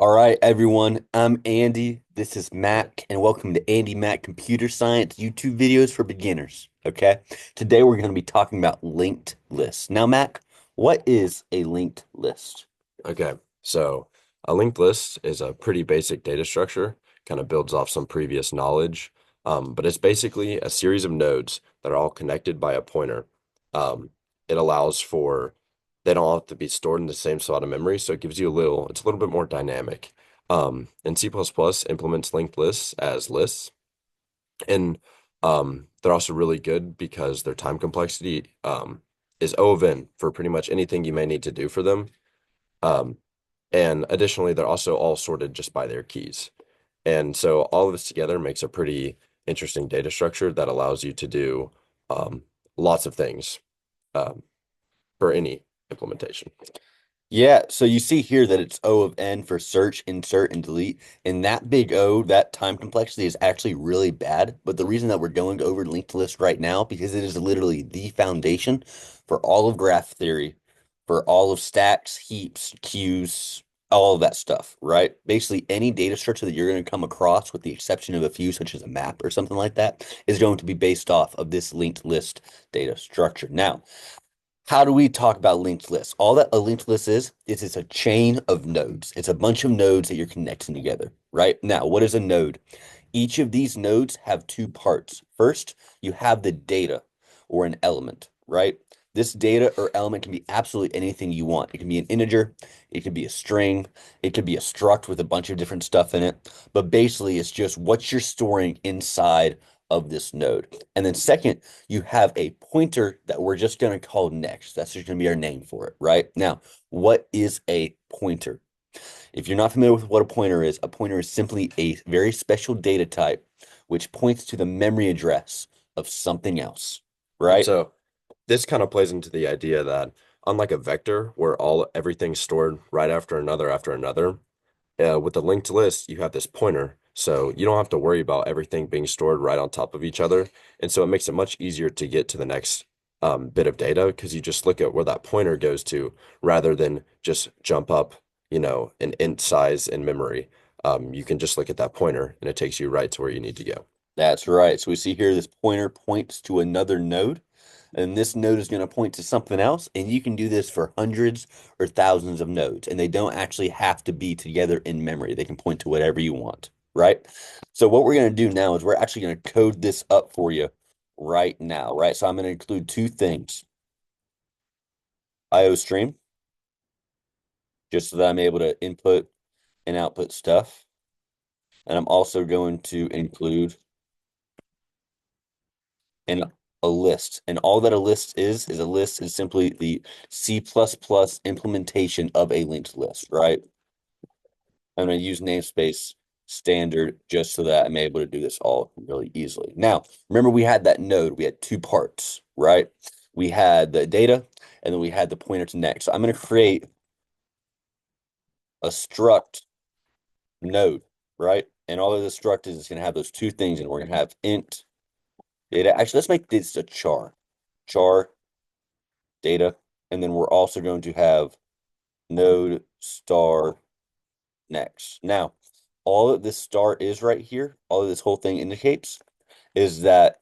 All right, everyone. I'm Andy. This is Mac, and welcome to Andy-Mack Computer Science YouTube videos for beginners. Okay. Today we're going to be talking about linked lists. Now, Mac, what is a linked list? Okay, so a linked list is a pretty basic data structure, kind of builds off some previous knowledge, but it's basically a series of nodes that are all connected by a pointer. It allows for, they don't have to be stored in the same slot of memory, so it gives you it's a little bit more dynamic. And C++ implements linked lists as lists, and they're also really good because their time complexity is O of n for pretty much anything you may need to do for them. Um, and additionally, they're also all sorted just by their keys. And so all of this together makes a pretty interesting data structure that allows you to do um, lots of things um, for any implementation. Yeah, so you see here that it's O of n for search, insert, and delete. And that big O, that time complexity is actually really bad. But the reason that we're going over linked list right now, because it is literally the foundation for all of graph theory, for all of stacks, heaps, queues, all of that stuff, right? Basically, any data structure that you're going to come across, with the exception of a few, such as a map or something like that, is going to be based off of this linked list data structure. Now, how do we talk about linked lists? All that a linked list is it's a chain of nodes. It's a bunch of nodes that you're connecting together, right? Now, what is a node? Each of these nodes have two parts. First, you have the data or an element, right? This data or element can be absolutely anything you want. It can be an integer, it could be a string, it could be a struct with a bunch of different stuff in it. But basically, it's just what you're storing inside of this node. And then second, you have a pointer that we're just going to call next. That's just going to be our name for it, right? Now, what is a pointer? If you're not familiar with what a pointer is simply a very special data type which points to the memory address of something else, And right? so this kind of plays into the idea that unlike a vector where everything's stored right after another, with the linked list, you have this pointer. So you don't have to worry about everything being stored right on top of each other. And so it makes it much easier to get to the next bit of data because you just look at where that pointer goes to rather than just jump up, an int size in memory. You can just look at that pointer and it takes you right to where you need to go. That's right. So we see here this pointer points to another node, and this node is going to point to something else. And you can do this for hundreds or thousands of nodes, and they don't actually have to be together in memory. They can point to whatever you want, right? So what we're going to do now is we're actually going to code this up for you right now, right? So I'm going to include two things, IO stream, just so that I'm able to input and output stuff. And I'm also going to include and a list. And all that a list is a list is simply the C++ implementation of a linked list, right? I'm going to use namespace standard just so that I'm able to do this all really easily. Now, remember we had that node, we had two parts, right? We had the data and then we had the pointer to next. So I'm going to create a struct node, right? And all of the struct is going to have those two things, and we're going to have int data. Actually, let's make this a char data, and then we're also going to have node star next. Now, all that this star is right here, all of this whole thing indicates is that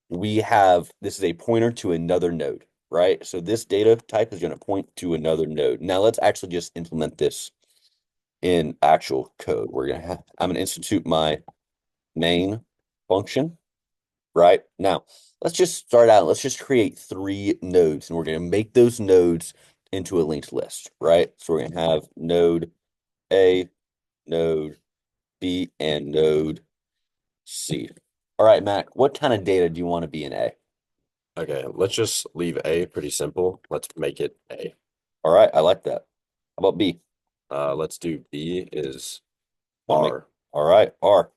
we have this is a pointer to another node, right? So this data type is going to point to another node. Now let's actually just implement this in actual code. I'm going to institute my main function, right? Now, let's just start out. Let's just create three nodes, and we're going to make those nodes into a linked list, right? So we're going to have node A, node B, and node C. All right, Mac, what kind of data do you want to be in A? Okay, let's just leave A pretty simple. Let's make it A. All right, I like that. How about B? Let's do B is Want to make, R. all right, R.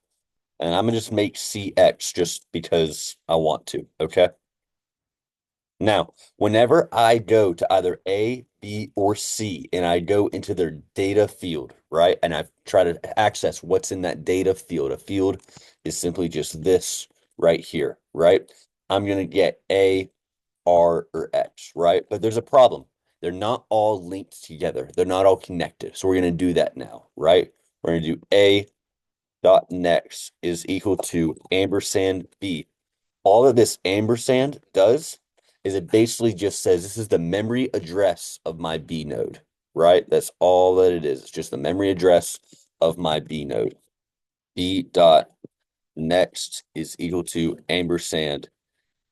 And I'm gonna just make CX just because I want to, okay? Now, whenever I go to either A, B, or C, and I go into their data field, right? And I try to access what's in that data field. A field is simply just this right here, right? I'm going to get A, R, or X, right? But there's a problem. They're not all linked together. They're not all connected. So we're going to do that now, right? We're going to do A dot next is equal to ampersand B. All that this ampersand does is it basically just says this is the memory address of my B node, right? That's all that it is. It's just the memory address of my B node. B dot next is equal to ampersand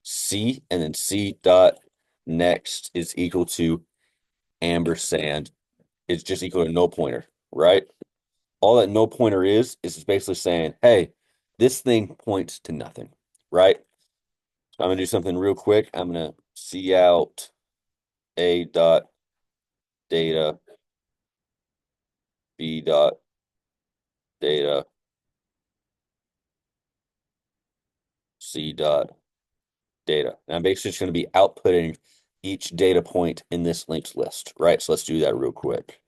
C, and then C dot next is equal to ampersand. It's just equal to null pointer, right? All that null pointer is it's basically saying, hey, this thing points to nothing, right? So I'm gonna do something real quick. I'm gonna C out A dot data, B dot data, C dot data. And I'm basically just gonna be outputting each data point in this linked list, right? So let's do that real quick.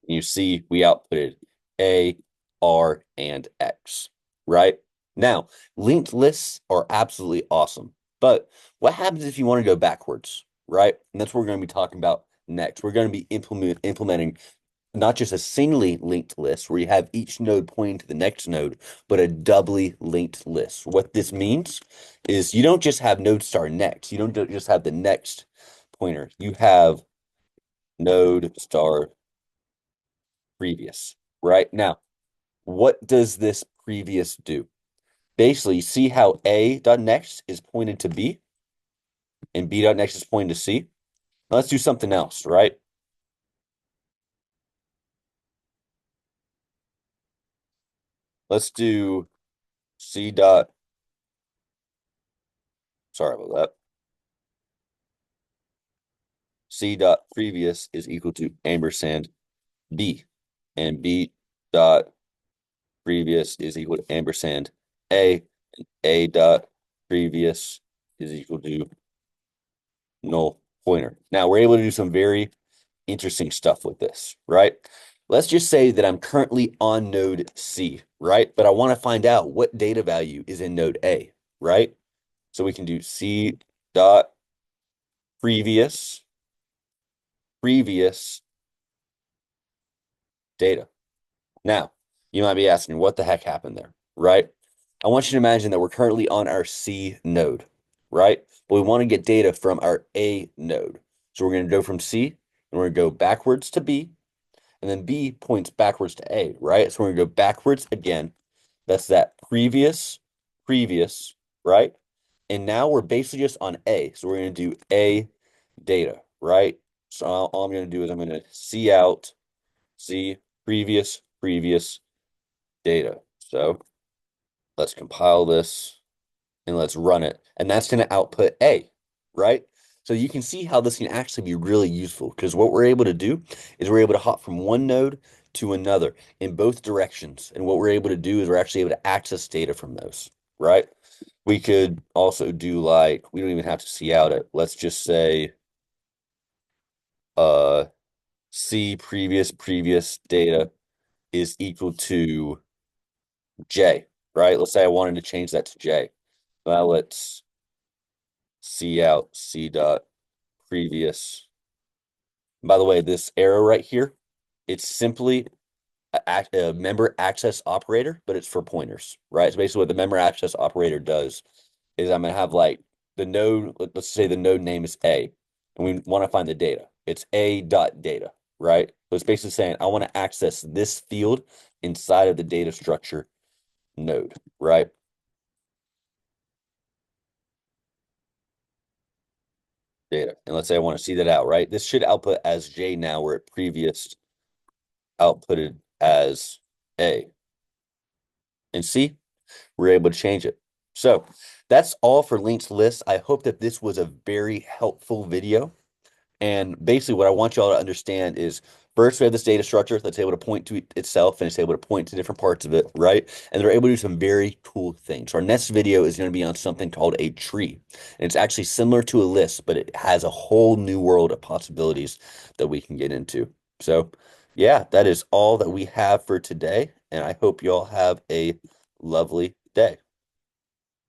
You see we outputted A, R, and X, right? Now, linked lists are absolutely awesome. But what happens if you want to go backwards, right? And that's what we're going to be talking about next. We're going to be implementing not just a singly linked list where you have each node pointing to the next node, but a doubly linked list. What this means is you don't just have node star next. You don't just have the next pointer. You have node star previous, right? Now, what does this previous do? Basically, see how A dot next is pointed to B and B dot next is pointed to C? Now let's do something else, right? Let's do C dot, sorry about that. C dot previous is equal to ampersand B, and B dot previous is equal to ampersand A, and A dot previous is equal to null pointer. Now we're able to do some very interesting stuff with this, right? Let's just say that I'm currently on node C, right? But I want to find out what data value is in node A, right? So we can do C dot previous, previous data. Now, you might be asking, what the heck happened there, right? I want you to imagine that we're currently on our C node, right? But we want to get data from our A node. So we're going to go from C and we're going to go backwards to B, and then B points backwards to A, right? So we're going to go backwards again. That's that previous, previous, right? And now we're basically just on A. So we're going to do A data, right? So all I'm going to do is I'm going to C out, C previous, previous data. So let's compile this and let's run it. And that's going to output A, right? So you can see how this can actually be really useful because what we're able to do is we're able to hop from one node to another in both directions. And what we're able to do is we're actually able to access data from those, right? We could also do like, we don't even have to see out it. Let's just say uh C previous data is equal to J, right? Let's say I wanted to change that to J. Well, let's C out C dot previous. By the way, this arrow right here, it's simply a member access operator, but it's for pointers, right? So basically what the member access operator does is I'm gonna have like the node, let's say the node name is A, and we want to find the data. It's A dot data, right? So it's basically saying I want to access this field inside of the data structure node, right? Data. And let's say I want to see that out, right? This should output as J now, where it previous outputted as A. And see, we're able to change it. So that's all for linked lists. I hope that this was a very helpful video. And basically what I want y'all to understand is first we have this data structure that's able to point to itself and it's able to point to different parts of it, right? And they're able to do some very cool things. Our next video is going to be on something called a tree. And it's actually similar to a list, but it has a whole new world of possibilities that we can get into. So yeah, that is all that we have for today. And I hope y'all have a lovely day.